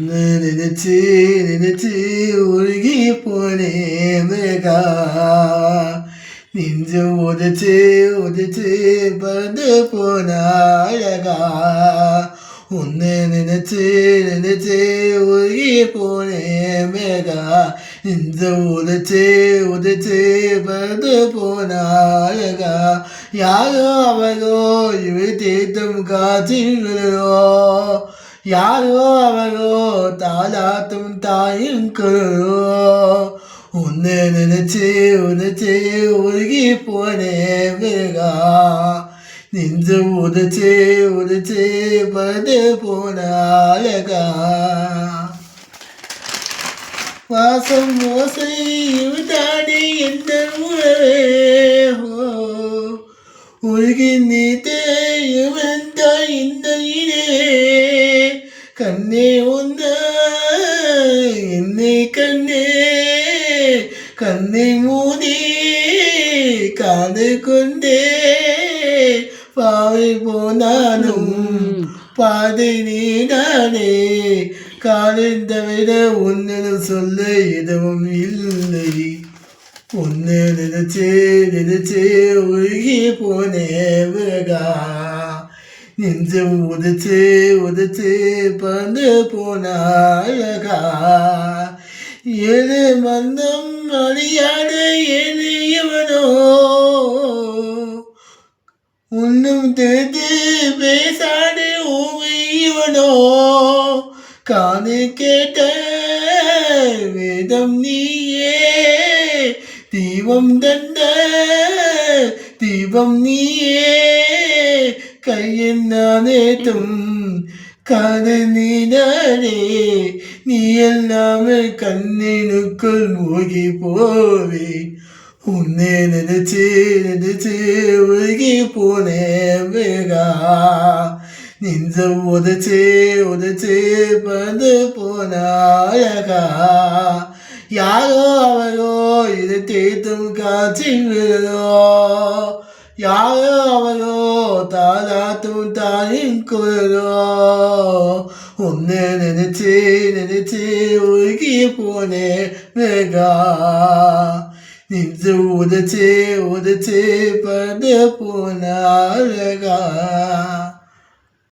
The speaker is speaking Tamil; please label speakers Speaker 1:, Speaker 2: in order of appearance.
Speaker 1: நினைச்சு நினைச்சு உருகி போனேகா நெஞ்சு உதச்சு உதச்சு பறந்து போனாழகா உன்னை நினைச்சு நினைச்சு உருகி போனேகா நெஞ்சு உதச்சு உதச்சு பறந்து போனாழகா யாரோ அவரோ இவை தேத்தும் காட்சிகளோ யாரோ அவரோ தாலாத்தும் தாயும் குரலோ உன்னை நினைச்சு உதச்சு உருகி போனேகா நெஞ்சு உதச்சு உதச்சு பறந்து போனாழகா வாசம் மோசை தானே எந்த உறவே உருகி நீ தேவந்த இந்த கண்ணே ஒன்ன என்னை கண்ணே கண்ணை மூடி காது கொண்டே பாவை போனாலும் பாதை நீடானே காலின் தவிர உன்னிடம் சொல்ல எதுவும் இல்லை உன்னை நினைச்சு நினைச்சு உருகி போனேகா நெஞ்சு உதச்சு உதச்சு பறந்து போனாழகா ஏழு மந்தம் அறியாத ஏழு இவனோ உன்னும் தெரிந்து பேசாடு ஊமை இவனோ காது கேட்ட வேதம் நீயே தீபம் தந்த தீபம் நீயே கையில் நானேத்தும் காதல் நீதானே நீ எல்லாமே கண்ணினுக்குள் மூழ்கி போவே உன்னை நினைச்சு நினைச்சு உருகி போனேகா நெஞ்சு உதச்சு உதச்சு பறந்து போனாழகா யாரோ அவரோ இது தேத்தும் காட்சிகளோ யாரோ அவரோ தாலாத்தும் தாயின் குரலோ உன்னை நினைச்சு நினைச்சு உருகி போனேகா நெஞ்சு உதச்சு உதச்சு பறந்து போனாழகா